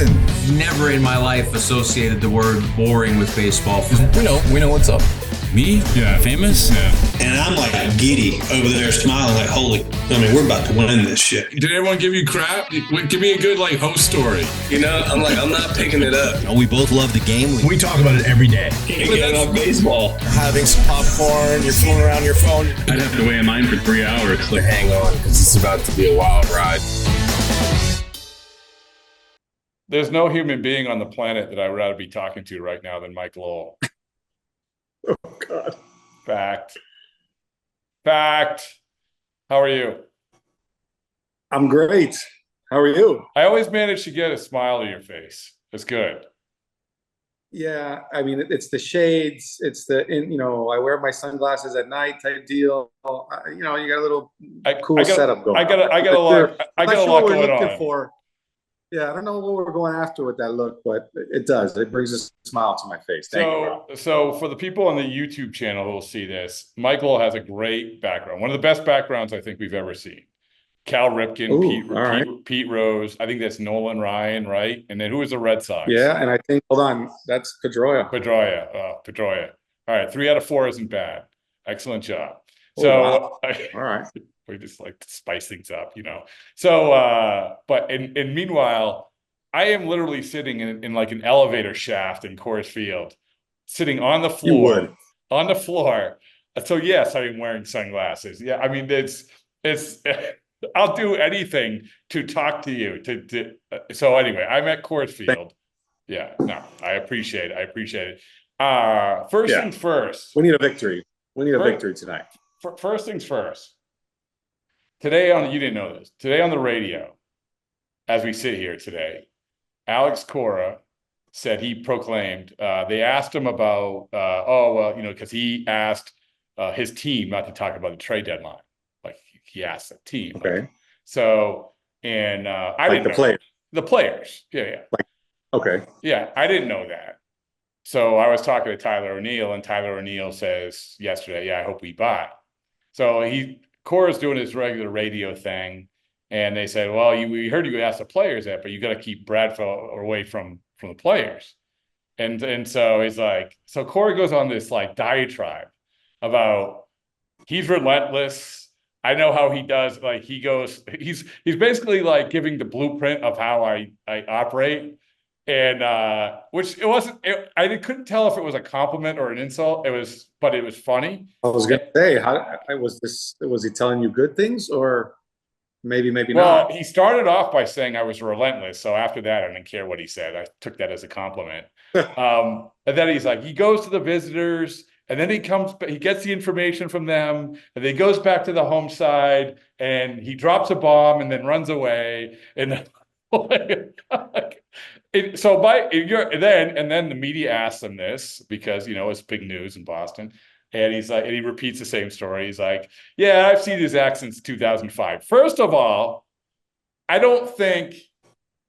listen, never in my life associated the word boring with baseball. We know what's up. Me? Yeah. Famous? Yeah. And I'm like giddy over there smiling like, we're about to win this shit. Did everyone give you crap? Give me a good host story. I'm not picking it up. We both love the game. We talk about it every day. Get on baseball. Having some popcorn, you're fooling around your phone. I'd have to wait in line for 3 hours. Hang on, because it's about to be a wild ride. There's no human being on the planet that I would rather be talking to right now than Mike Lowell. Oh, God. Fact. How are you? I'm great. How are you? I always manage to get a smile on your face. It's good. Yeah, I mean, it's the shades. It's I wear my sunglasses at night type deal. You got a little cool setup going. I got a lot going on. Yeah, I don't know what we're going after with that look, but it does. It brings a smile to my face. Thank you. So for the people on the YouTube channel who will see this, Michael has a great background. One of the best backgrounds I think we've ever seen. Cal Ripken, Pete Rose. I think that's Nolan Ryan, right? And then who was the Red Sox? Yeah, and I think, hold on, that's Pedroia. Pedroia. All right, 3 out of 4 isn't bad. Excellent job. Wow. All right. We just like to spice things up, So, but meanwhile, I am literally sitting in like an elevator shaft in Coors Field, sitting on the floor. So yes, I am wearing sunglasses. Yeah, I mean it's. I'll do anything to talk to you. So anyway, I'm at Coors Field. Yeah, no, I appreciate it. First things first. We need a victory. Victory tonight. First things first. Today you didn't know this. Today on the radio, as we sit here today, Alex Cora said he proclaimed. They asked him about, because he asked his team not to talk about the trade deadline. Like he asked the team. Okay. I didn't know players. The players. Yeah. Okay. Yeah, I didn't know that. So I was talking to Tyler O'Neill, and Tyler O'Neill says yesterday, I hope we buy. So Cora's doing his regular radio thing, and they said, well, we heard you ask the players that, but you got to keep Bradford away from the players. And so he's like, so Cora goes on this like diatribe about he's relentless. I know how he does. Like he's basically like giving the blueprint of how I operate. And which it wasn't. I couldn't tell if it was a compliment or an insult. But it was funny. I was gonna say, was he telling you good things, or maybe not? Well, he started off by saying I was relentless. So after that, I didn't care what he said. I took that as a compliment. And then he's like, he goes to the visitors, and then he gets the information from them, and then he goes back to the home side, and he drops a bomb, and then runs away, and. Then the media asked him this because it's big news in Boston, and he's like, and he repeats the same story. He's like, "Yeah, I've seen his act since 2005." First of all, I don't think.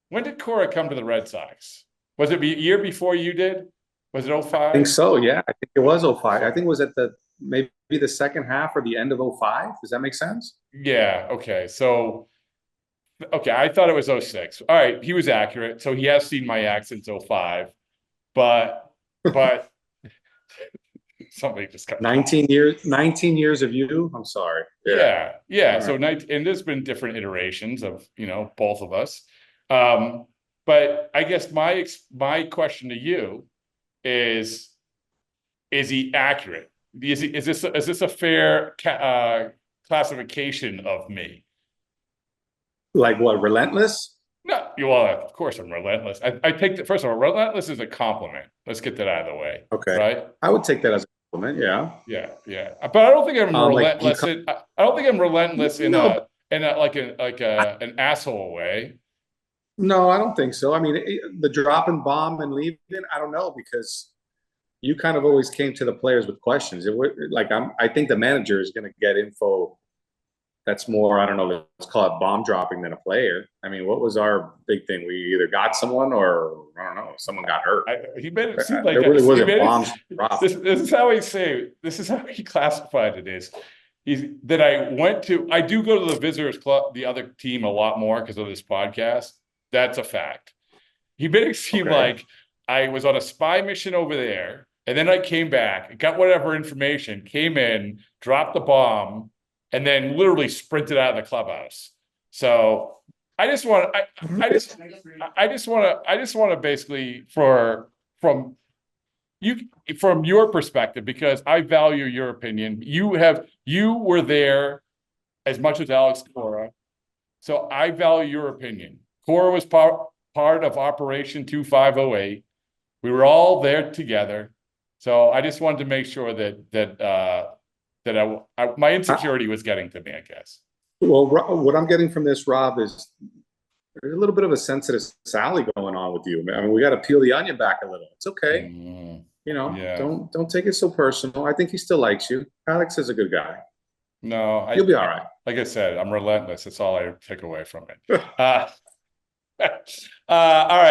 When did Cora come to the Red Sox? Was it a year before you did? Was it 05? I think so. Yeah, I think it was 05. I think it was at maybe the second half or the end of 05. Does that make sense? Yeah. Okay. So. Okay, I thought it was 06. All right, he was accurate. So he has seen my act since 05. But somebody just cut 19 years of you. I'm sorry. Yeah. Right. So and there's been different iterations of both of us. But I guess my question to you is he accurate? Is this a fair classification of me? Like what? Relentless? No, well, of course I'm relentless. I take first of all, relentless is a compliment. Let's get that out of the way. Okay. Right? I would take that as a compliment. Yeah. Yeah. But I don't think I'm relentless. I don't think I'm relentless in an asshole way. No, I don't think so. I mean, the dropping bomb and leaving, I don't know, because you kind of always came to the players with questions. I think the manager is going to get info. That's more, I don't know, let's call it bomb dropping than a player. I mean, what was our big thing? We either got someone or, I don't know, someone got hurt. He made it seem like there really wasn't bombs dropped. This is how he classified it is. I do go to the visitors club, the other team, a lot more because of this podcast. That's a fact. He made it seem like I was on a spy mission over there, and then I came back, got whatever information, came in, dropped the bomb, and then literally sprinted out of the clubhouse. So I just want to basically from your perspective, because I value your opinion. You were there as much as Alex Cora, so I value your opinion. Cora was part of Operation 2508. We were all there together. So I just wanted to make sure that my insecurity was getting to me, I guess. Well, what I'm getting from this, Rob, is there's a little bit of a sensitive Sally going on with you. I mean, we got to peel the onion back a little. It's okay. Don't take it so personal. I think he still likes you. Alex is a good guy. No, you'll be all right. Like I said, I'm relentless. That's all I take away from it. All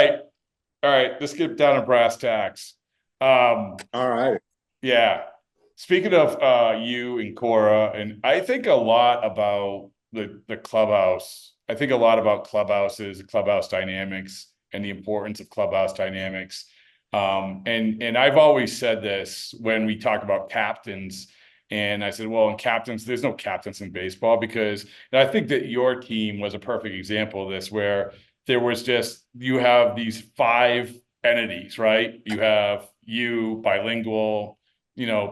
right. Let's get down to brass tacks. All right. Yeah. Speaking of you and Cora, and I think a lot about the clubhouse. I think a lot about clubhouses, clubhouse dynamics, and the importance of clubhouse dynamics. And I've always said this when we talk about captains. And I said, well, in captains, there's no captains in baseball, because and I think that your team was a perfect example of this, where there was just, you have these 5 entities, right? You have you, bilingual,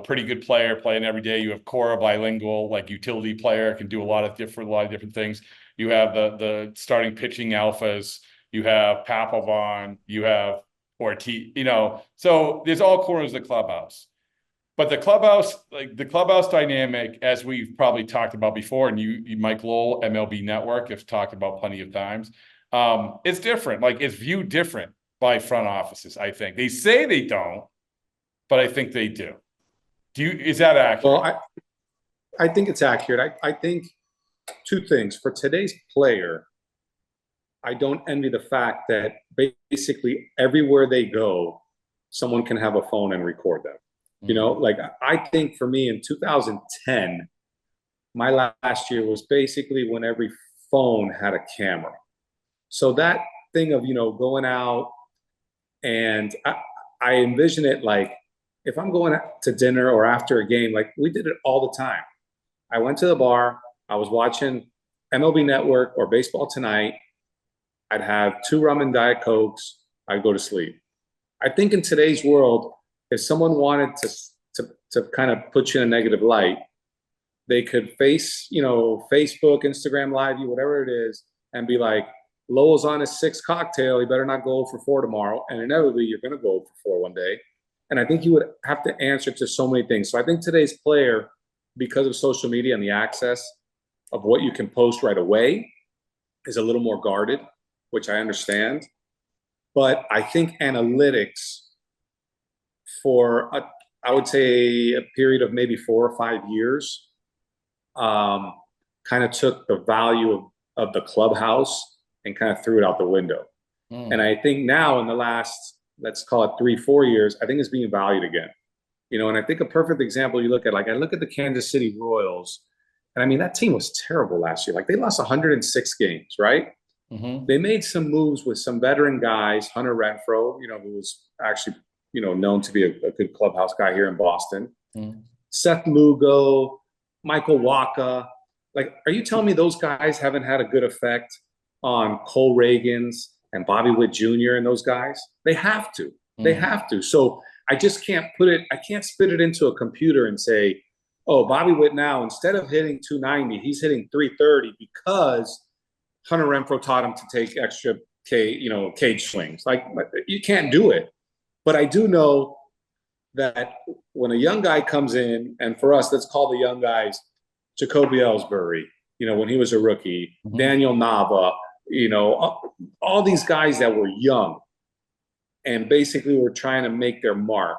pretty good player playing every day. You have Cora, bilingual, like utility player, can do a lot of different things. You have the starting pitching alphas. You have Papelbon. You have Ortiz. So there's all corners of the clubhouse. But the clubhouse dynamic, as we've probably talked about before, and you Mike Lowell, MLB Network, have talked about plenty of times, it's different. Like, it's viewed different by front offices, I think. They say they don't, but I think they do. Is that accurate? Well, I think it's accurate. I think 2 things. For today's player, I don't envy the fact that basically everywhere they go, someone can have a phone and record them. Like, I think for me in 2010, my last year was basically when every phone had a camera. So that thing of, going out, and I envision it like, if I'm going to dinner or after a game, like we did it all the time. I went to the bar, I was watching MLB Network or Baseball Tonight. I'd have 2 rum and Diet Cokes. I'd go to sleep. I think in today's world, if someone wanted to kind of put you in a negative light, they could Facebook, Instagram Live you, whatever it is, and be like, Lowell's on his 6th cocktail. He better not go for 4 tomorrow. And inevitably, you're going to go for 4 one day. And I think you would have to answer to so many things. So I think today's player, because of social media and the access of what you can post right away, is a little more guarded, which I understand. But I think analytics, for I would say a period of maybe 4 or 5 years, kind of took the value of the clubhouse and kind of threw it out the window. And I think now in the last, let's call it 3-4 years, I think it's being valued again. And I think a perfect example, you look at, like, I look at the Kansas City Royals, and I mean, that team was terrible last year. Like, they lost 106 games, right? They made some moves with some veteran guys, Hunter Renfroe, who was actually, known to be a good clubhouse guy here in Boston. Seth Lugo, Michael Wacha. Like, are you telling me those guys haven't had a good effect on Cole Reagans and Bobby Witt Jr. and those guys? They have to. They have to. So I just can't I can't spit it into a computer and say, oh, Bobby Witt now, instead of hitting 290, he's hitting 330 because Hunter Renfroe taught him to take extra cage swings. Like, you can't do it. But I do know that when a young guy comes in, and for us, let's call the young guys Jacoby Ellsbury, when he was a rookie, Daniel Nava, all these guys that were young and basically were trying to make their mark.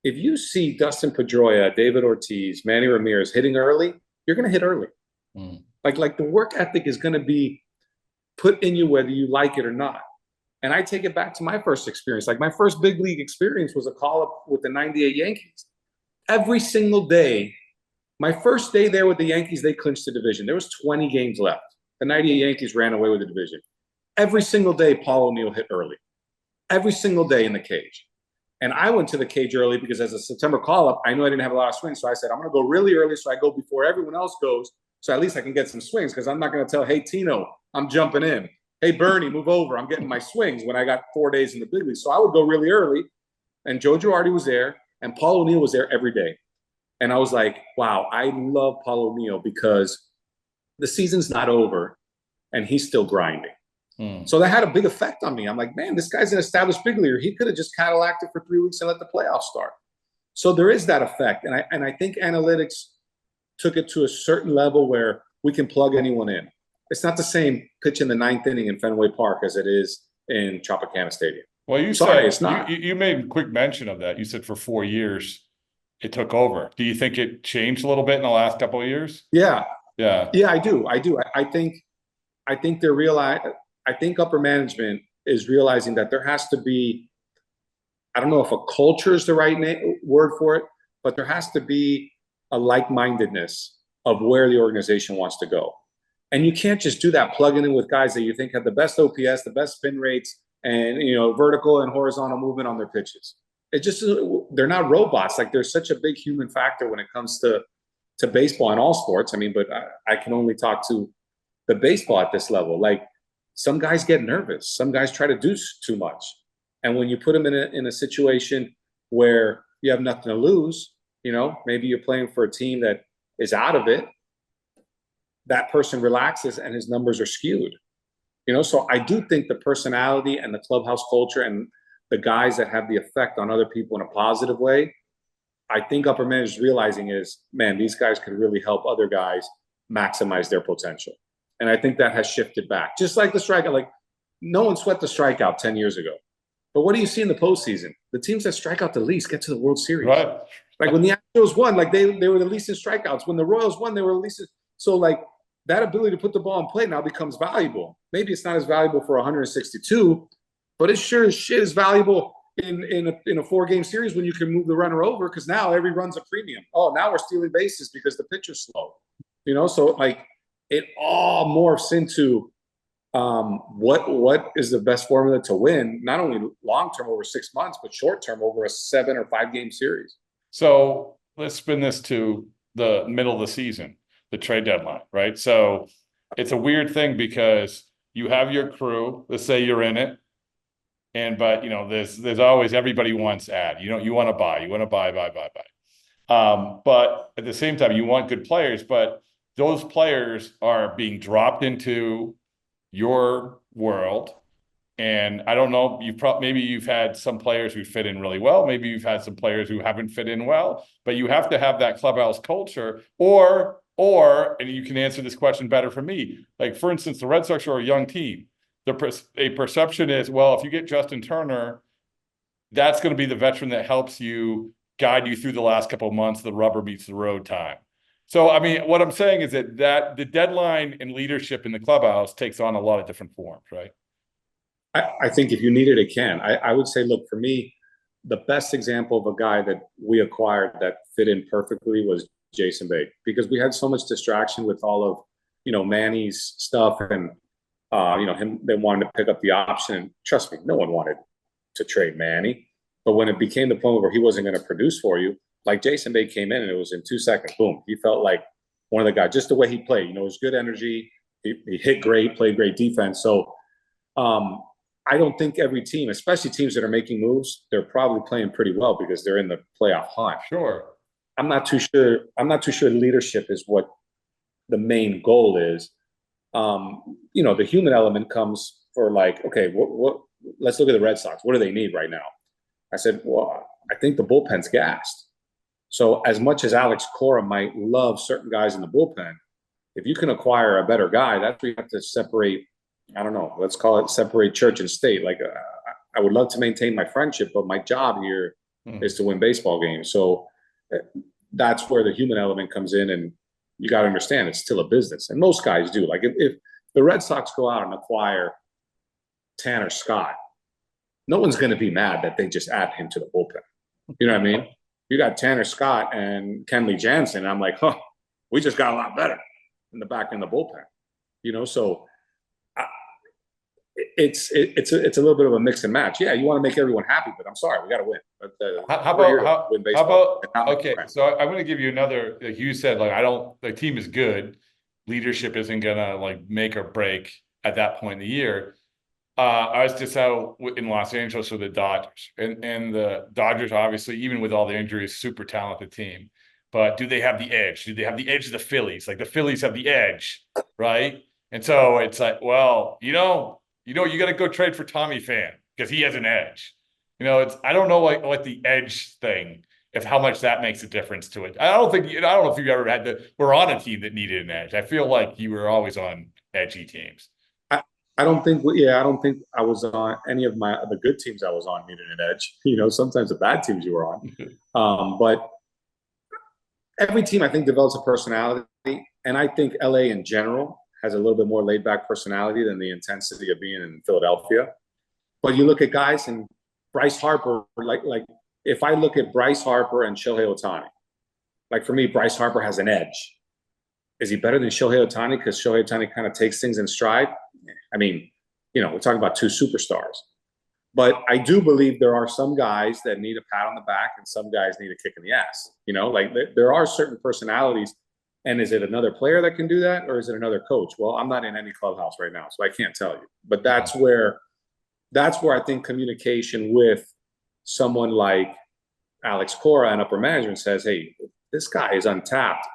If you see Dustin Pedroia, David Ortiz, Manny Ramirez hitting early, you're going to hit early. Like the work ethic is going to be put in you whether you like it or not. And I take it back to my first experience. Like, my first big league experience was a call-up with the 98 Yankees. Every single day, my first day there with the Yankees, they clinched the division. There was 20 games left. The 98 Yankees ran away with the division. every single day Paul O'Neill hit early. Every single day in the cage. And I went to the cage early because as a September call-up, I knew I didn't have a lot of swings. So I said, I'm going to go really early so I go before everyone else goes. So at least I can get some swings because I'm not going to tell, hey, Tino, I'm jumping in. Hey, Bernie, move over. I'm getting my swings when I got 4 days in the big league. So I would go really early. And Joe Girardi was there. And Paul O'Neill was there every day. And I was like, wow, I love Paul O'Neill because the season's not over and he's still grinding. So that had a big effect on me. I'm like, man, this guy's an established big leaguer. He could have just Cadillaced it for 3 weeks and let the playoffs start. So there is that effect. And I think analytics took it to a certain level where we can plug anyone in. It's not the same pitch in the 9th inning in Fenway Park as it is in Tropicana Stadium. Well, you Sorry, said it's not. You made quick mention of that. You said for 4 years it took over. Do you think it changed a little bit in the last couple of years? Yeah. Yeah. Yeah, I do. I think they're I think upper management is realizing that there has to be, I don't know if a culture is the right word for it, but there has to be a like-mindedness of where the organization wants to go. And you can't just do that plugging in with guys that you think have the best OPS, the best spin rates, and vertical and horizontal movement on their pitches. It just, they're not robots. Like there's such a big human factor when it comes to baseball and all sports. I mean, but I can only talk to the baseball at this level. Like some guys get nervous. Some guys try to do too much. And when you put them in a situation where you have nothing to lose, maybe you're playing for a team that is out of it, that person relaxes and his numbers are skewed. So I do think the personality and the clubhouse culture and the guys that have the effect on other people in a positive way, I think upper management is realizing is, man, these guys could really help other guys maximize their potential. And I think that has shifted back. Just like the strikeout, like no one sweat the strikeout 10 years ago. But what do you see in the postseason? The teams that strike out the least get to the World Series. Right. Like when the Astros won, like they were the least in strikeouts. When the Royals won, they were the least. So like that ability to put the ball in play now becomes valuable. Maybe it's not as valuable for 162, but it sure as shit is valuable in a 4-game series when you can move the runner over because now every run's a premium. Oh, now we're stealing bases because the pitcher's slow. So like it all morphs into what is the best formula to win, not only long-term over 6 months, but short-term over a 7 or 5-game series. So let's spin this to the middle of the season, the trade deadline, right? So it's a weird thing because you have your crew, let's say you're in it, but there's always everybody wants add. You want to buy. But at the same time, you want good players, but those players are being dropped into your world. And I don't know, maybe you've had some players who fit in really well. Maybe you've had some players who haven't fit in well, but you have to have that clubhouse culture or, and you can answer this question better for me. Like for instance, the Red Sox are a young team. A perception is, well, if you get Justin Turner, that's going to be the veteran that helps you guide you through the last couple of months, the rubber meets the road time. So, I mean, what I'm saying is that the deadline and leadership in the clubhouse takes on a lot of different forms, right? I think if you need it, it can. I would say, look, for me, the best example of a guy that we acquired that fit in perfectly was Jason Bay, because we had so much distraction with all of, Manny's stuff and, him, they wanted to pick up the option. And trust me, no one wanted to trade Manny. But when it became the point where he wasn't going to produce for you, like Jason Bay came in and it was in 2 seconds, boom. He felt like one of the guys, just the way he played, it was good energy. He hit great, played great defense. So I don't think every team, especially teams that are making moves, they're probably playing pretty well because they're in the playoff hunt. Sure. I'm not too sure leadership is what the main goal is. The human element comes for like, okay, what let's look at the Red Sox. What do they need right now? I said, well, I think the bullpen's gassed. So as much as Alex Cora might love certain guys in the bullpen, if you can acquire a better guy, that's where you have to separate, I don't know, let's call it separate church and state. Like I would love to maintain my friendship, but my job here is to win baseball games. So that's where the human element comes in, and you got to understand it's still a business. And most guys do. Like if the Red Sox go out and acquire Tanner Scott, no one's going to be mad that they just add him to the bullpen. You know what I mean? You got Tanner Scott and Kenley Jansen. I'm like, we just got a lot better in the back in the bullpen. So it's a little bit of a mix and match. Yeah, you want to make everyone happy, but I'm sorry, we got to win. But, How we're here about to win how baseball. about okay? So I'm going to give you another. Like you said, like I don't. The team is good. Leadership isn't going to like make or break at that point in the year. I was just out in Los Angeles with the Dodgers, and the Dodgers, obviously, even with all the injuries, super talented team. But do they have the edge? Do they have the edge of the Phillies? Like the Phillies have the edge, right? And so it's like, well, you got to go trade for Tommy Pham because he has an edge. I don't know like the edge thing, if how much that makes a difference to it. I don't know if you ever we're on a team that needed an edge. I feel like you were always on edgy teams. I don't think I was on any of the good teams I was on needed an edge. Sometimes the bad teams you were on. But every team I think develops a personality, and I think LA in general has a little bit more laid back personality than the intensity of being in Philadelphia. But you look at guys and Bryce Harper, like if I look at Bryce Harper and Shohei Ohtani, like for me, Bryce Harper has an edge. Is he better than Shohei Ohtani because Shohei Ohtani kind of takes things in stride? I mean, we're talking about two superstars. But I do believe there are some guys that need a pat on the back and some guys need a kick in the ass. Like there are certain personalities. And is it another player that can do that, or is it another coach? Well, I'm not in any clubhouse right now, so I can't tell you. But that's where I think communication with someone like Alex Cora and upper management says, hey, this guy is untapped.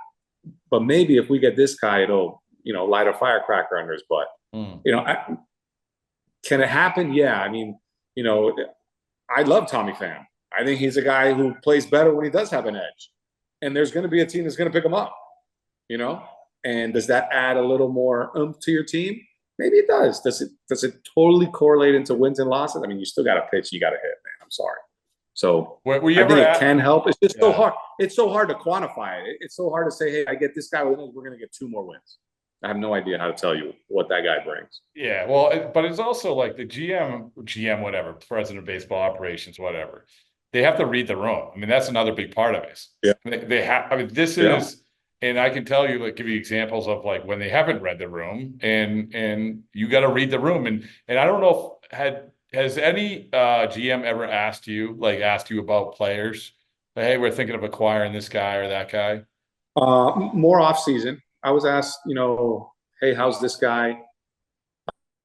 But maybe if we get this guy, it'll, light a firecracker under his butt. Can it happen? Yeah. I mean, I love Tommy Pham. I think he's a guy who plays better when he does have an edge. And there's going to be a team that's going to pick him up, And does that add a little more oomph to your team? Maybe it does. Does it totally correlate into wins and losses? I mean, you still got to pitch. You got to hit, man. I'm sorry. So I think it can help. It's just so hard. It's so hard to quantify it. It's so hard to say, hey, I get this guy, we're going to get 2 more wins. I have no idea how to tell you what that guy brings. Yeah, well, but it's also like the GM, whatever, president of baseball operations, whatever. They have to read the room. I mean, that's another big part of it. Yeah. They have. I mean, this is, and I can tell you, like, give you examples of like when they haven't read the room, and you got to read the room, and I don't know if has any GM ever asked you about players? Like, hey, we're thinking of acquiring this guy or that guy. More off season. I was asked, hey, how's this guy?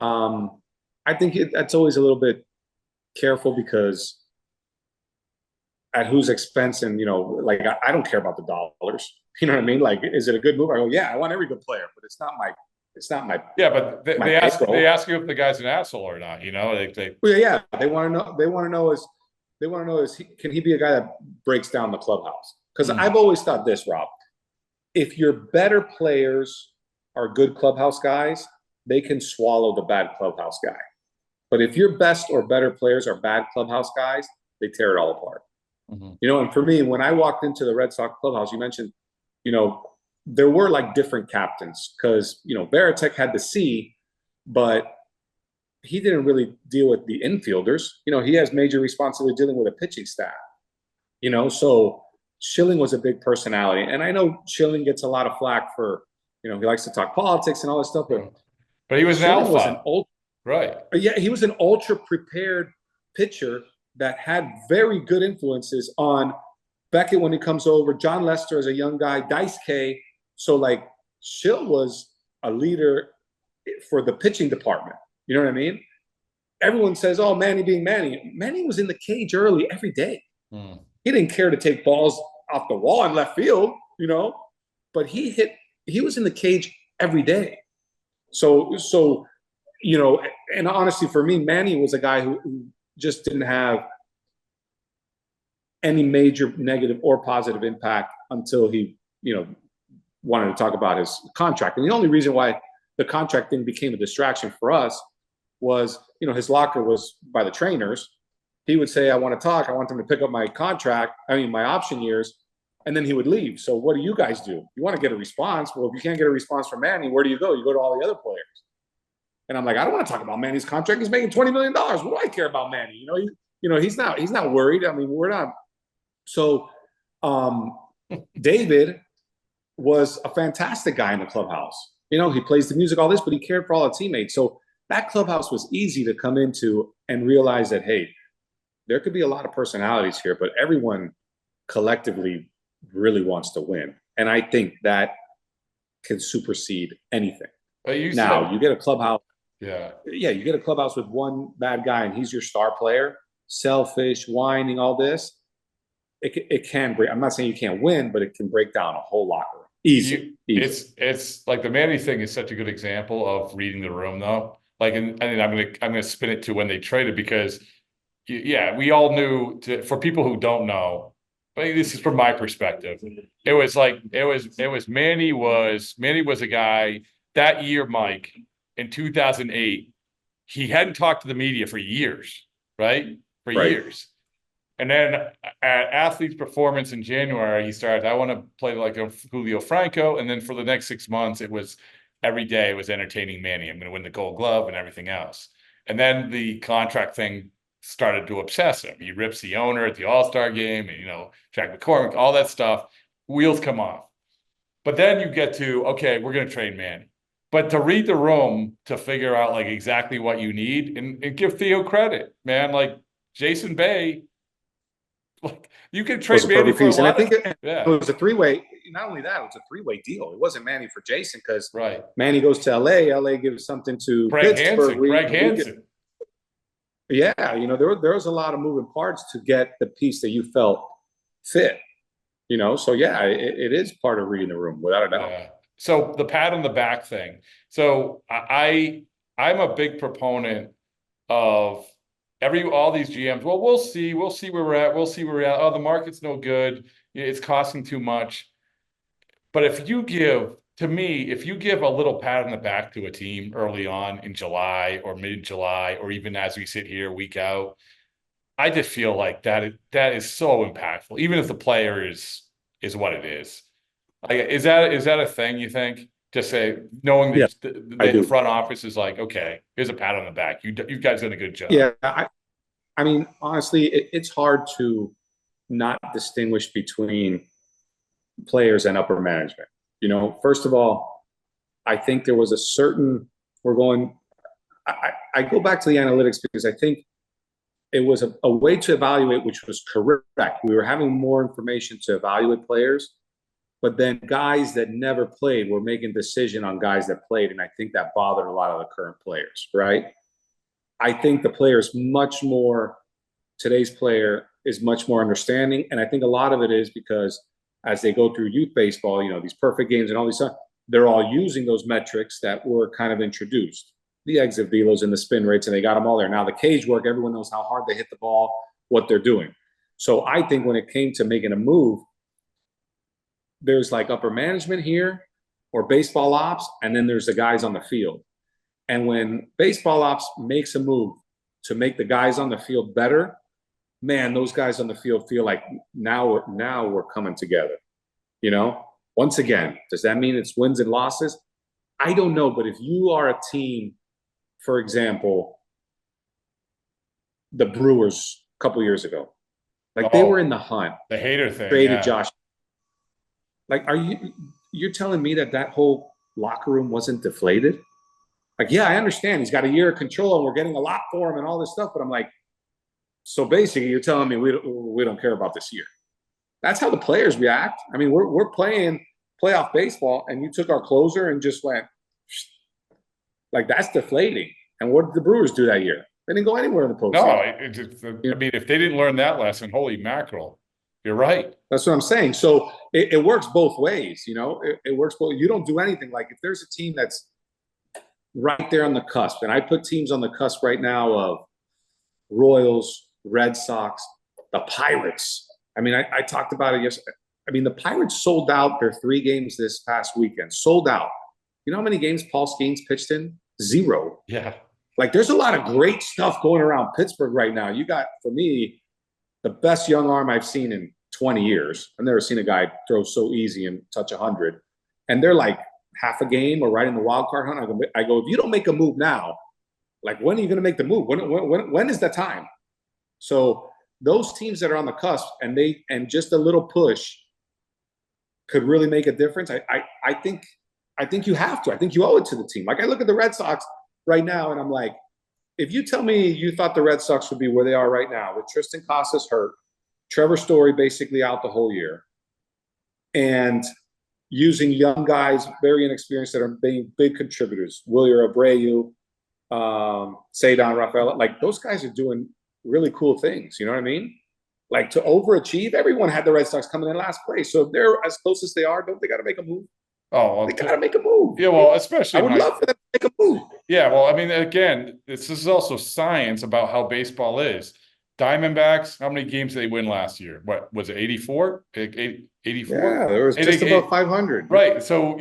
I think that's always a little bit careful because at whose expense, and like I don't care about the dollars. You know what I mean? Like, is it a good move? I go, yeah, I want every good player, but it's not my. Yeah, but they ask you if the guy's an asshole or not. Well, yeah, they want to know is can he be a guy that breaks down the clubhouse? Because I've always thought this, Rob. If your better players are good clubhouse guys, they can swallow the bad clubhouse guy. But if your best or better players are bad clubhouse guys, they tear it all apart. And for me, when I walked into the Red Sox clubhouse, you mentioned, there were like different captains because, Veritek had the C, but he didn't really deal with the infielders. He has major responsibility dealing with a pitching staff, so Schilling was a big personality. And I know Schilling gets a lot of flack for, he likes to talk politics and all this stuff. But he was an alpha. Right. Yeah, he was an ultra prepared pitcher that had very good influences on Beckett when he comes over, John Lester as a young guy, Dice K. So like Schill was a leader for the pitching department. You know what I mean? Everyone says, oh, Manny being Manny. Manny was in the cage early every day. He didn't care to take balls off the wall in left field, but he was in the cage every day. So, and honestly, for me, Manny was a guy who just didn't have any major negative or positive impact until he, wanted to talk about his contract. And the only reason why the contract thing became a distraction for us was, his locker was by the trainers. He would say, I want to talk. I want them to pick up my my option years. And then he would leave. So what do you guys do? You want to get a response. Well, if you can't get a response from Manny, where do you go? You go to all the other players. And I'm like, I don't want to talk about Manny's contract. He's making $20 million. What do I care about Manny? He's not worried. I mean, we're not. So David was a fantastic guy in the clubhouse. He plays the music, all this, but he cared for all the teammates. So that clubhouse was easy to come into and realize that, hey, there could be a lot of personalities here, but everyone collectively really wants to win. And I think that can supersede anything. Now, you get a clubhouse. Yeah, you get a clubhouse with one bad guy and he's your star player, selfish, whining, all this. It can break. I'm not saying you can't win, but it can break down a whole locker room. Easy. It's like the Manny thing is such a good example of reading the room, though. Like, and I'm gonna spin it to when they traded, because we all knew. For people who don't know, I mean, this is from my perspective. It was Manny was a guy that year, Mike, in 2008. He hadn't talked to the media for years, right? Years. And then at Athlete's Performance in January, he started, I want to play like a Julio Franco. And then for the next 6 months, it was every day it was entertaining Manny. I'm going to win the Gold Glove and everything else. And then the contract thing started to obsess him. He rips the owner at the All-Star game and, Jack McCormick, all that stuff. Wheels come off. But then you get to, okay, we're going to trade Manny. But to read the room, to figure out like exactly what you need and give Theo credit, man, like Jason Bay, like you can trade Manny for a lot. And I think it was a three-way. Not only that, it was a three-way deal. It wasn't Manny for Jason, because Manny goes to LA. LA gives something to Pittsburgh. Greg Hansen. There was a lot of moving parts to get the piece that you felt fit. So it is part of reading the room without a doubt. So the pat on the back thing. So I'm a big proponent of all these GMs. Well, we'll see where we're at. Oh, the market's no good. It's costing too much. But if you give a little pat on the back to a team early on in July or mid-July, or even as we sit here week out, I just feel like that is so impactful, even if the player is what it is. Like, is that a thing, you think? Just say, knowing that the front office is like, okay, here's a pat on the back. You guys done a good job. Yeah, I mean, honestly, it's hard to not distinguish between players and upper management. First of all, I think there was a certain. I go back to the analytics because I think it was a way to evaluate, which was correct. We were having more information to evaluate players. But then guys that never played were making decision on guys that played, and I think that bothered a lot of the current players, right? I think the player is today's player is much more understanding, and I think a lot of it is because as they go through youth baseball, these perfect games and all these stuff, they're all using those metrics that were kind of introduced, the exit velos and the spin rates, and they got them all there. Now the cage work, everyone knows how hard they hit the ball, what they're doing. So I think when it came to making a move, there's like upper management here or baseball ops, and then there's the guys on the field. And when baseball ops makes a move to make the guys on the field better, man, those guys on the field feel like now we're coming together. Once again, does that mean it's wins and losses? I don't know, but if you are a team, for example, the Brewers a couple years ago, they were in the hunt. The hater thing. Traded Josh. Like, you're telling me that whole locker room wasn't deflated? Like, I understand he's got a year of control and we're getting a lot for him and all this stuff, but I'm like, so basically you're telling me we don't care about this year. That's how the players react. I mean, we're playing playoff baseball and you took our closer and just went, like, that's deflating. And what did the Brewers do that year? They didn't go anywhere in the postseason. No, I mean, if they didn't learn that lesson, holy mackerel. You're right. That's what I'm saying. So it works both ways, It works both. You don't do anything. Like, if there's a team that's right there on the cusp, and I put teams on the cusp right now of Royals, Red Sox, the Pirates. I mean, I talked about it yesterday. I mean, the Pirates sold out their 3 games this past weekend. Sold out. You know how many games Paul Skeens pitched in? 0. Yeah. Like, there's a lot of great stuff going around Pittsburgh right now. You got, for me, the best young arm I've seen in 20 years. I've never seen a guy throw so easy and touch 100. And they're like half a game or right in the wild card hunt. I go, if you don't make a move now, like, when are you going to make the move? When is the time? So those teams that are on the cusp and just a little push could really make a difference. I think you have to. I think you owe it to the team. Like, I look at the Red Sox. right now, and I'm like, if you tell me you thought the Red Sox would be where they are right now, with Tristan Casas hurt, Trevor Story basically out the whole year, and using young guys, very inexperienced, that are being big contributors, Wilyer Abreu, Cedar Rafael, like those guys are doing really cool things. You know what I mean? Like to overachieve, everyone had the Red Sox coming in last place. So if they're as close as they are, don't they got to make a move? Oh, well, they got to make a move. Yeah, well, especially I would love for them to make a move. Yeah, well, I mean, again, this is also science about how baseball is. Diamondbacks, how many games did they win last year? What was it, 84? 84? Yeah, there was just about 500. Right. So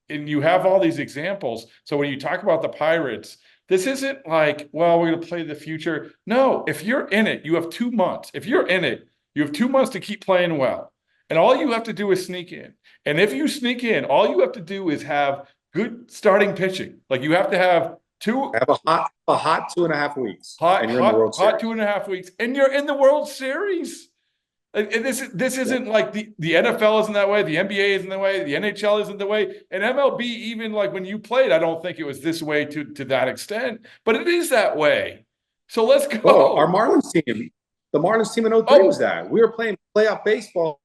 and you have all these examples. So when you talk about the Pirates, this isn't like, well, we're going to play the future. No, if you're in it, you have 2 months. If you're in it, you have 2 months to keep playing well. And all you have to do is sneak in. And if you sneak in, all you have to do is have good starting pitching. Like you have to have a hot 2.5 weeks. Hot, and you're in the World Series. 2.5 weeks, and you're in the World Series. And this isn't like the NFL isn't that way, the NBA isn't that way, the NHL isn't the way, and MLB, even like when you played, I don't think it was this way to that extent, but it is that way. So let's go. Oh, our Marlins team, the Marlins team in 03 was that. We were playing playoff baseball,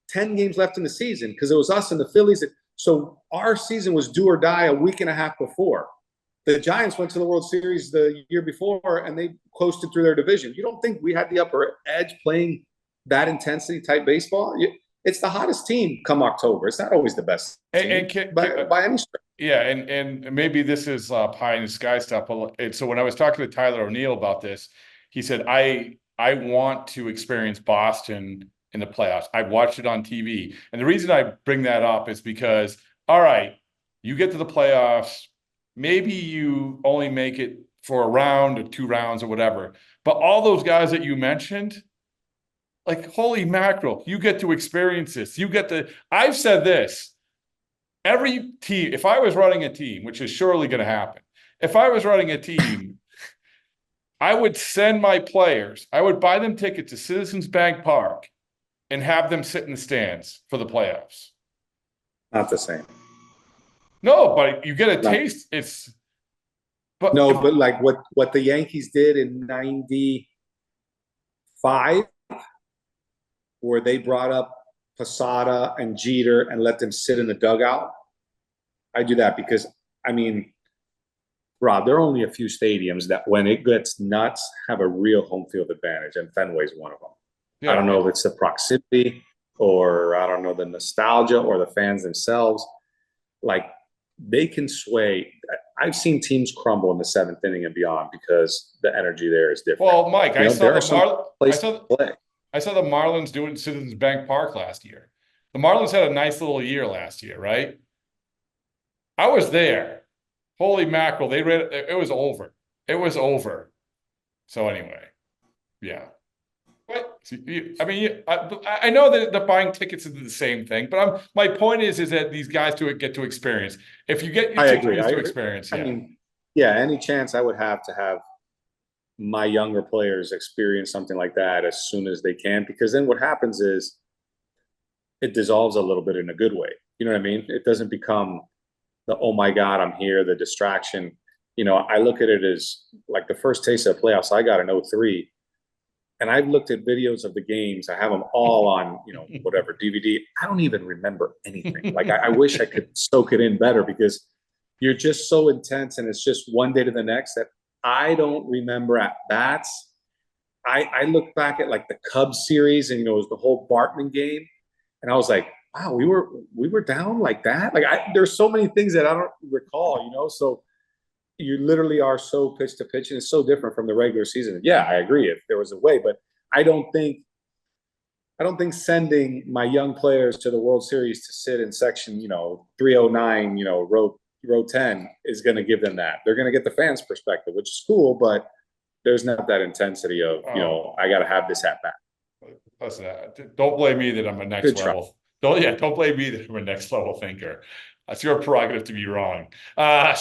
10 games left in the season, because it was us and the Phillies. So our season was do or die a week and a half before. The Giants went to the World Series the year before, and they coasted through their division. You don't think we had the upper edge playing that intensity type baseball? It's the hottest team come October. It's not always the best team, by any stretch. Yeah, and maybe this is pie in the sky stuff. But so when I was talking to Tyler O'Neill about this, he said, I want to experience Boston in the playoffs. I've watched it on TV. And the reason I bring that up is because, all right, you get to the playoffs, maybe you only make it for a round or 2 rounds or whatever. But all those guys that you mentioned, like, holy mackerel, you get to experience this. I've said this, every team, if I was running a team, which is surely going to happen, if I was running a team, I would send my players, I would buy them tickets to Citizens Bank Park and have them sit in the stands for the playoffs. Not the same. No, but you get a taste. But like what the Yankees did in '95, where they brought up Posada and Jeter and let them sit in the dugout. I do that because, I mean, Rob, there are only a few stadiums that when it gets nuts have a real home field advantage, and Fenway's one of them. Yeah, I don't know if it's the proximity or I don't know, the nostalgia or the fans themselves. Like, they can sway. I've seen teams crumble in the 7th inning and beyond because the energy there is different. Well, Mike, I saw the Marlins do it in Citizens Bank Park last year. The Marlins had a nice little year last year, right? I was there. Holy mackerel. It was over. It was over. So anyway, yeah. But I mean, I know that the buying tickets is the same thing, but my point is that these guys get to experience. If you get your tickets to experience, I mean, yeah, any chance I would have to have my younger players experience something like that as soon as they can, because then what happens is it dissolves a little bit in a good way. You know what I mean? It doesn't become the, oh my God, I'm here, the distraction. You know, I look at it as like the first taste of playoffs I got in '03. And I've looked at videos of the games. I have them all on, whatever, DVD. I don't even remember anything. Like, I wish I could soak it in better, because you're just so intense and it's just one day to the next that I don't remember at bats. I look back at like the Cubs series and, it was the whole Bartman game. And I was like, wow, we were down like that. Like, there's so many things that I don't recall, so you literally are so pitch to pitch, and it's so different from the regular season. Yeah, I agree if there was a way, but I don't think sending my young players to the World Series to sit in section, 309, row 10 is going to give them that. They're going to get the fans' perspective, which is cool, but there's not that intensity of, I got to have this at bat. Listen, don't blame me that I'm a next level. Don't blame me that I'm a next level thinker. It's your prerogative to be wrong. I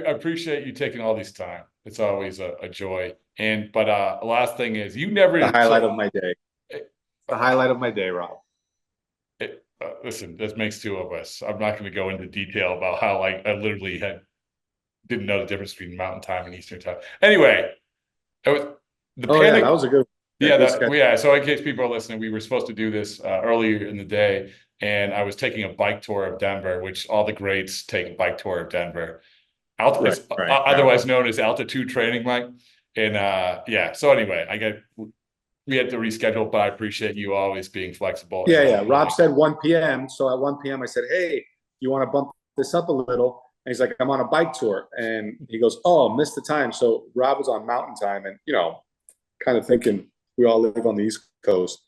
appreciate you taking all this time. It's always a joy. But last thing is, you never. The highlight of my day. The highlight of my day, Rob. listen, this makes two of us. I'm not going to go into detail about how I literally didn't know the difference between Mountain Time and Eastern Time. Anyway, it was the Oh, panic. yeah, that was a good. Yeah. So in case people are listening, we were supposed to do this earlier in the day, and I was taking a bike tour of Denver, which all the greats take a bike tour of Denver. Otherwise known as altitude training, Mike. And yeah. So anyway, we had to reschedule, but I appreciate you always being flexible. Yeah. Rob said 1 p.m. So at 1 p.m. I said, hey, you want to bump this up a little? And he's like, I'm on a bike tour. And he goes, oh, missed the time. So Rob was on Mountain Time, and kind of thinking we all live on the East Coast.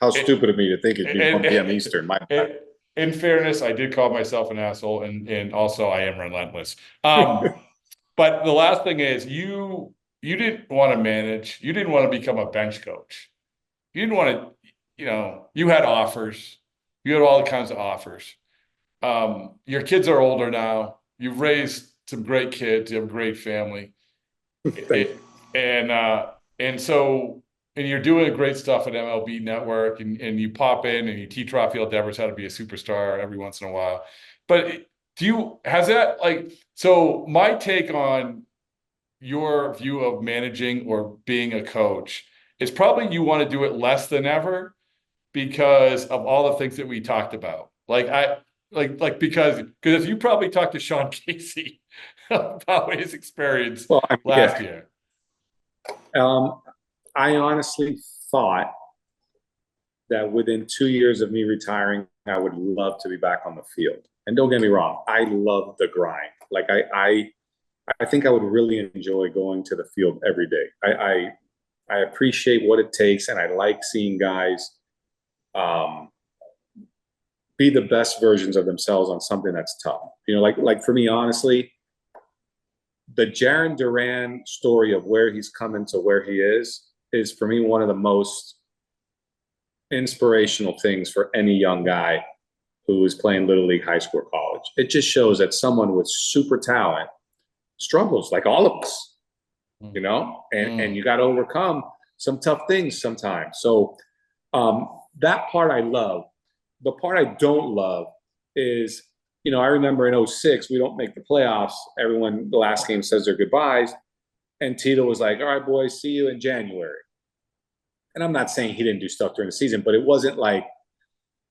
How stupid of me to think it'd be 1 p.m. Eastern. In fairness, I did call myself an asshole, and also I am relentless. But the last thing is you didn't want to manage. You didn't want to become a bench coach. You didn't want to, you had offers. You had all kinds of offers. Your kids are older now. You've raised some great kids. You have a great family. And you're doing great stuff at MLB Network, and you pop in and you teach Rafael Devers how to be a superstar every once in a while. But so my take on your view of managing or being a coach is probably you want to do it less than ever because of all the things that we talked about. Because if you probably talked to Sean Casey about his experience last year. I honestly thought that within 2 years of me retiring, I would love to be back on the field. And don't get me wrong, I love the grind. Like I think I would really enjoy going to the field every day. I appreciate what it takes, and I like seeing guys be the best versions of themselves on something that's tough. Like for me, honestly, the Jaron Duran story of where he's coming to where he is for me one of the most inspirational things for any young guy who is playing Little League, high school, or college. It just shows that someone with super talent struggles like all of us, and you got to overcome some tough things sometimes. So that part I love. The part I don't love is, I remember in 2006, we don't make the playoffs. Everyone, the last game says their goodbyes. And Tito was like, all right, boys, see you in January. And I'm not saying he didn't do stuff during the season, but it wasn't like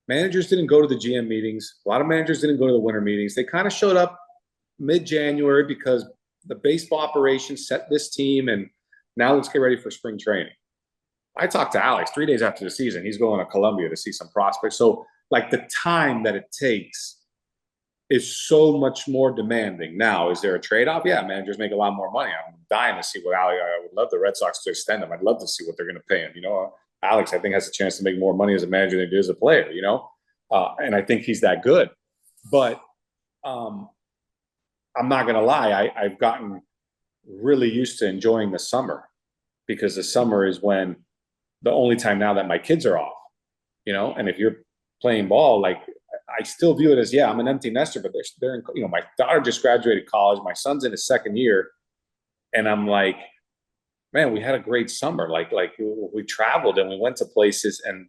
managers didn't go to the GM meetings. A lot of managers didn't go to the winter meetings. They kind of showed up mid-January because the baseball operation set this team, and now let's get ready for spring training. I talked to Alex 3 days after the season. He's going to Columbia to see some prospects. So, like, the time that it takes is so much more demanding. Now, is there a trade-off? Yeah, managers make a lot more money. I'm dying to see what I would love the Red Sox to extend him. I'd love to see what they're going to pay him. Alex, I think, has a chance to make more money as a manager than he did as a player, and I think he's that good. But I'm not going to lie. I've gotten really used to enjoying the summer, because the summer is when the only time now that my kids are off, and if you're playing ball, like, I still view it as, yeah, I'm an empty nester, but they're in, my daughter just graduated college. My son's in his second year. And I'm like, man, we had a great summer. Like we traveled and we went to places, and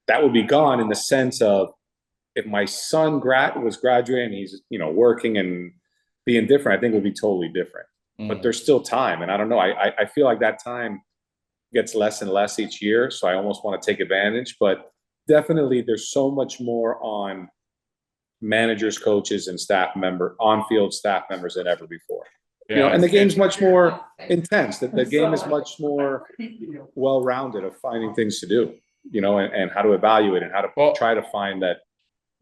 that would be gone in the sense of if my son was graduating, he's, working and being different, I think it would be totally different. But there's still time. And I don't know, I feel like that time gets less and less each year. So I almost want to take advantage, but definitely there's so much more on managers, coaches, and on-field staff members than ever before. Yeah, and the game's much more intense. The game is much more well-rounded of finding things to do, and how to evaluate and how to try to find that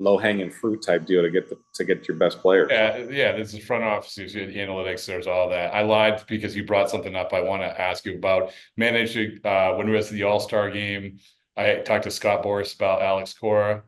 low-hanging fruit type deal to get your best players. Yeah. There's the front office, there's the analytics, there's all that. I lied because you brought something up I want to ask you about. Managing when we went to the All-Star game, I talked to Scott Boras about Alex Cora.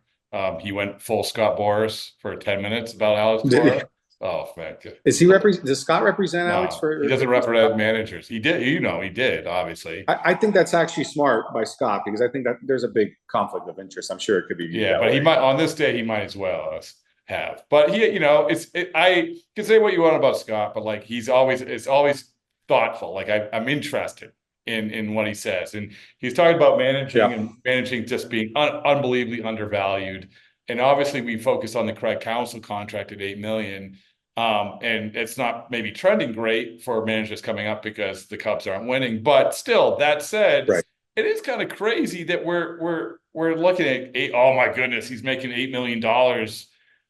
He went full Scott Boras for 10 minutes about Alex Cora. Oh, man. Does Scott represent Alex? He doesn't represent managers. He did, he did, obviously. I think that's actually smart by Scott, because I think that there's a big conflict of interest. I'm sure it could be. Yeah, but he might, on this day, he might as well have. But I can say what you want about Scott, but like it's always thoughtful. Like I'm interested in what he says, and he's talking about managing and managing just being unbelievably undervalued. And obviously we focus on the Craig Counsell contract at $8 million. And it's not maybe trending great for managers coming up because the Cubs aren't winning. But still, that said, Right. it is kind of crazy that we're looking at oh my goodness, he's making $8 million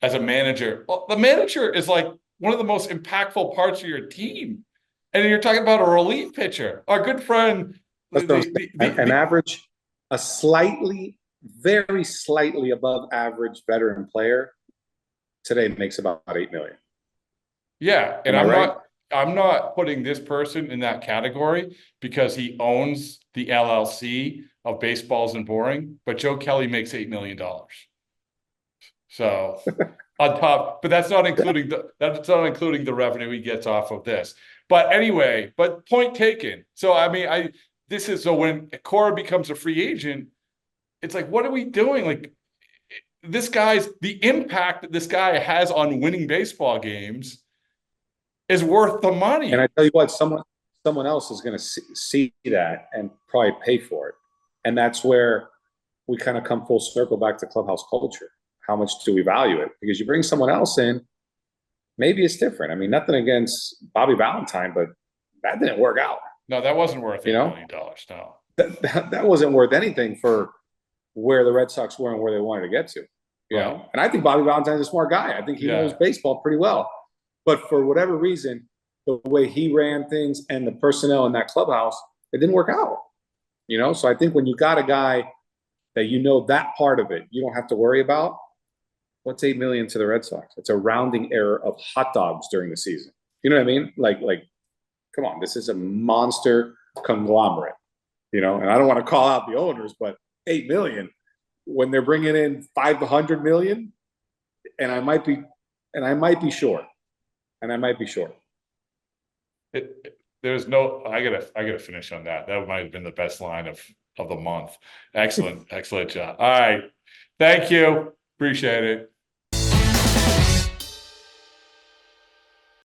as a manager. Well, the manager is like one of the most impactful parts of your team. And you're talking about a relief pitcher, our good friend. An average, very slightly above average veteran player today makes about $8 million. Yeah, and Am I'm not putting this person in that category because he owns the LLC of Baseballs and Boring, but Joe Kelly makes $8 million. So on top, but that's not including the revenue he gets off of this. But anyway, but point taken. So I mean, so when Cora becomes a free agent, it's like, what are we doing? Like the impact that this guy has on winning baseball games is worth the money. And I tell you what, someone else is going to see that and probably pay for it. And that's where we kind of come full circle back to clubhouse culture. How much do we value it? Because you bring someone else in, maybe it's different. I mean, nothing against Bobby Valentine, but that didn't work out. No, that wasn't worth $8 million. No, that wasn't worth anything for where the Red Sox were and where they wanted to get to. You know, and I think Bobby Valentine's a smart guy. I think he knows baseball pretty well. But for whatever reason, the way he ran things and the personnel in that clubhouse, it didn't work out. You know, so I think when you got a guy that you know that part of it, you don't have to worry about. What's $8 million to the Red Sox? It's a rounding error of hot dogs during the season. You know what I mean? Like, come on, this is a monster conglomerate. You know, and I don't want to call out the owners, but $8 million when they're bringing in $500 million, and I might be short. And I might be short. There's no. I gotta finish on that. That might have been the best line of the month. Excellent, excellent job. All right, thank you. Appreciate it.